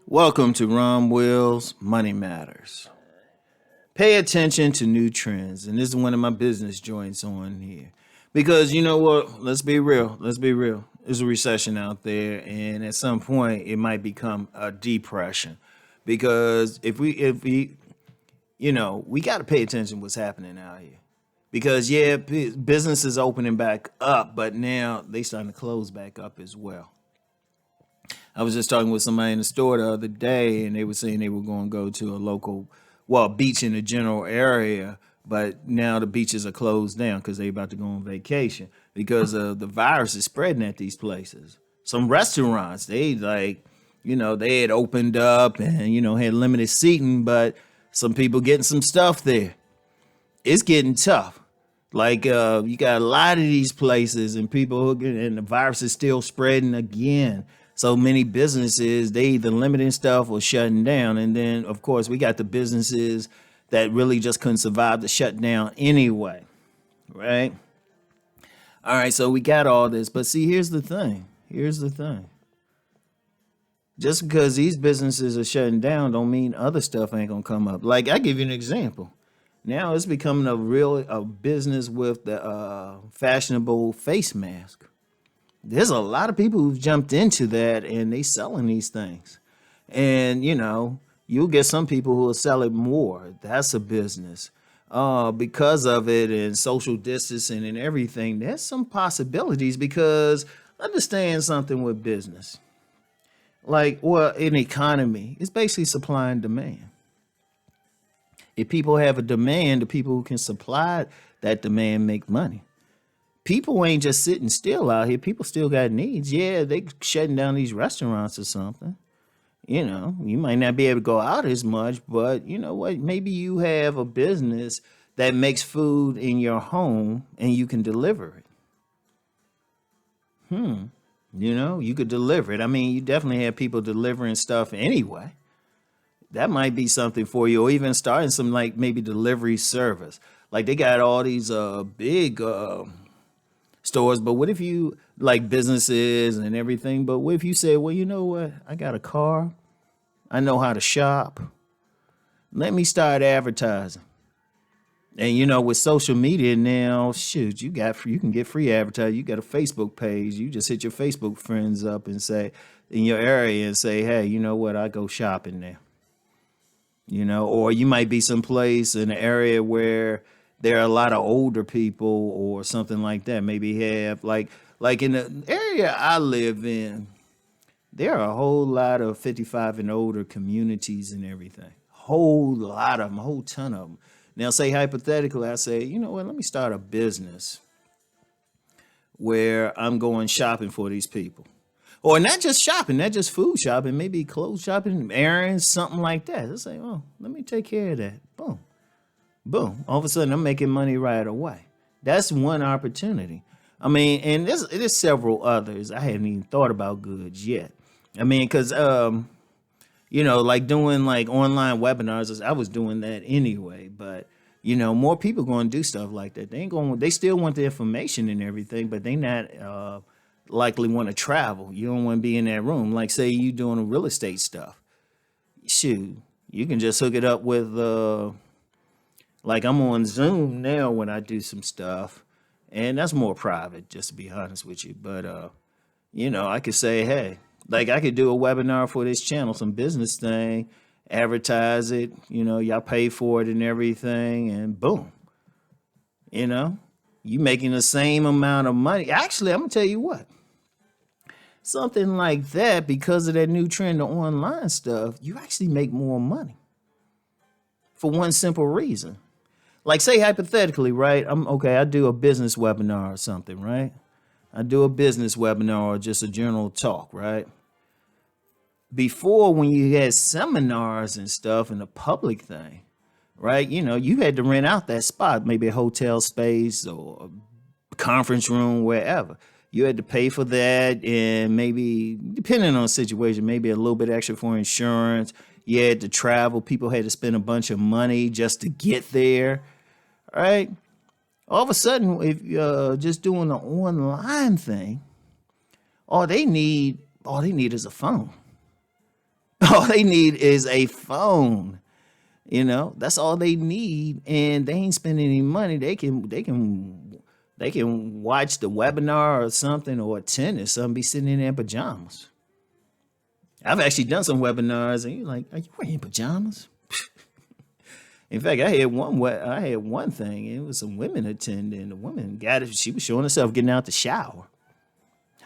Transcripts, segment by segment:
Welcome to Rom Wills Money Matters. Pay attention to new trends, and this is one of my business joints on here. Because you know what? Let's be real. Let's be real. There's a recession out there, and at some point, it might become a depression. Because if we we got to pay attention to what's happening out here. Because yeah, business is opening back up, but now they starting to close back up as well. I was just talking with somebody in the store the other day, and they were saying they were going to go to a local, well, beach in the general area, but now the beaches are closed down because they're about to go on vacation because the virus is spreading at these places. Some restaurants, they had opened up and had limited seating, but some people getting some stuff there. It's getting tough. You got a lot of these places, and and the virus is still spreading again. So many businesses, they either limiting stuff or shutting down. And then, of course, we got the businesses that really just couldn't survive the shutdown anyway, right? All right, so we got all this. But see, here's the thing. Here's the thing. Just because these businesses are shutting down don't mean other stuff ain't going to come up. Like, I give you an example. Now it's becoming a business with the fashionable face mask. There's a lot of people who've jumped into that and they selling these things. And, you'll get some people who will sell it more. That's a business. Because of it and social distancing and everything, there's some possibilities because understand something with business. In economy, it's basically supply and demand. If people have a demand, the people who can supply that demand make money. People ain't just sitting still out here. People still got needs. Yeah, they shutting down these restaurants or something. You might not be able to go out as much, but you know what? Maybe you have a business that makes food in your home and you can deliver it. You could deliver it. I mean, you definitely have people delivering stuff anyway. That might be something for you, or even starting some maybe delivery service. Like they got all these big stores, but what if you like businesses and everything? But what if you say, well, you know what? I got a car. I know how to shop. Let me start advertising. And with social media now, shoot, you can get free advertising. You got a Facebook page. You just hit your Facebook friends up and say in your area and say, hey, you know what? I go shopping there. Or you might be someplace in an area where there are a lot of older people or something like that. Maybe have like in the area I live in, there are a whole lot of 55 and older communities and everything. Whole lot of them, a whole ton of them. Now, say hypothetically, I say, you know what? Let me start a business where I'm going shopping for these people. Or not just shopping, not just food shopping, maybe clothes shopping, errands, something like that. They say, oh, let me take care of that. Boom. Boom. All of a sudden, I'm making money right away. That's one opportunity. I mean, and there's several others. I haven't even thought about goods yet. I mean, because, like doing like online webinars, I was doing that anyway. But, more people going to do stuff like that. They still want the information and everything, but they not likely want to travel. You don't want to be in that room. Like say you doing a real estate stuff. Shoot, you can just hook it up with like I'm on Zoom now when I do some stuff, and that's more private, just to be honest with you. But I could say, hey, like I could do a webinar for this channel, some business thing, advertise it, y'all pay for it and everything, and boom. You making the same amount of money. Actually, I'm gonna tell you what. Something like that, because of that new trend of online stuff, you actually make more money for one simple reason. Like say hypothetically, right? I do a business webinar or something, right? I do a business webinar or just a general talk, right? Before when you had seminars and stuff and the public thing, right? You had to rent out that spot, maybe a hotel space or a conference room, wherever. You had to pay for that, and maybe, depending on the situation, maybe a little bit extra for insurance. You had to travel. People had to spend a bunch of money just to get there, right? All of a sudden, if you're just doing the online thing, all they need is a phone. All they need is a phone. That's all they need, and they ain't spending any money. They can watch the webinar or something, or attend or something, be sitting in their pajamas. I've actually done some webinars, and you're like, "Are you wearing pajamas?" In fact, I had one thing. It was some women attending. The woman got it. She was showing herself getting out the shower.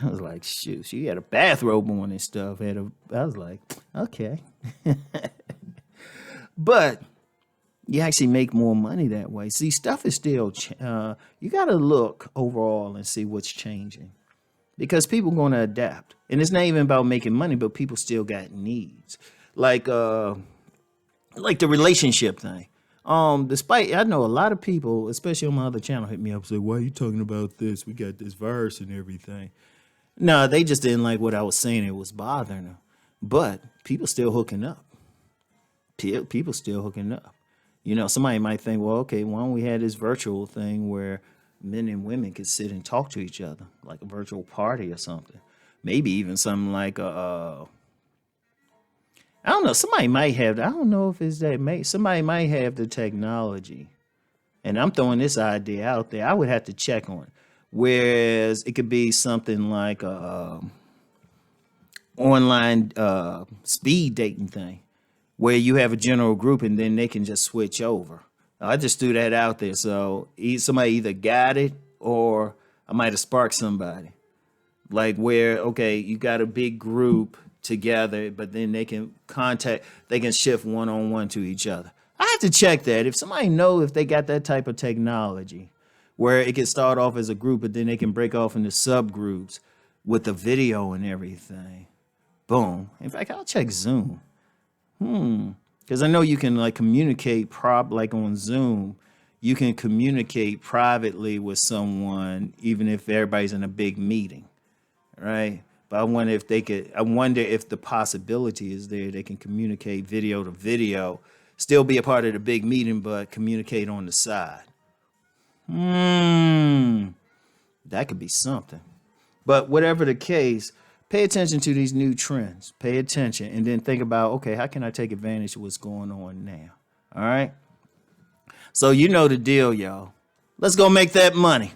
I was like, shoot, she had a bathrobe on and stuff. I was like, okay. But you actually make more money that way. See, stuff is still, you got to look overall and see what's changing, because people going to adapt. And it's not even about making money, but people still got needs. Like the relationship thing. Despite, I know a lot of people, especially on my other channel, hit me up and say, why are you talking about this? We got this verse and everything. No, they just didn't like what I was saying. It was bothering them. But people still hooking up. People still hooking up. Somebody might think, well, okay, why don't we have this virtual thing where men and women could sit and talk to each other, like a virtual party or something. Maybe even something like I don't know. Somebody might have. I don't know if it's that. Somebody might have the technology, and I'm throwing this idea out there. I would have to check on it. Whereas it could be something like a online speed dating thing, where you have a general group and then they can just switch over. I just threw that out there. So somebody either got it, or I might have sparked somebody. Like where, okay, you got a big group together, but then they can shift one-on-one to each other. I have to check that. If somebody know if they got that type of technology where it can start off as a group, but then they can break off into subgroups with the video and everything. Boom. In fact, I'll check Zoom. Because I know you can communicate like on Zoom. You can communicate privately with someone even if everybody's in a big meeting, right? But I wonder if the possibility is there. They can communicate video to video, still be a part of the big meeting, but communicate on the side. That could be something. But whatever the case, pay attention to these new trends. Pay attention and then think about, okay, how can I take advantage of what's going on now? All right. So you know the deal, y'all. Let's go make that money.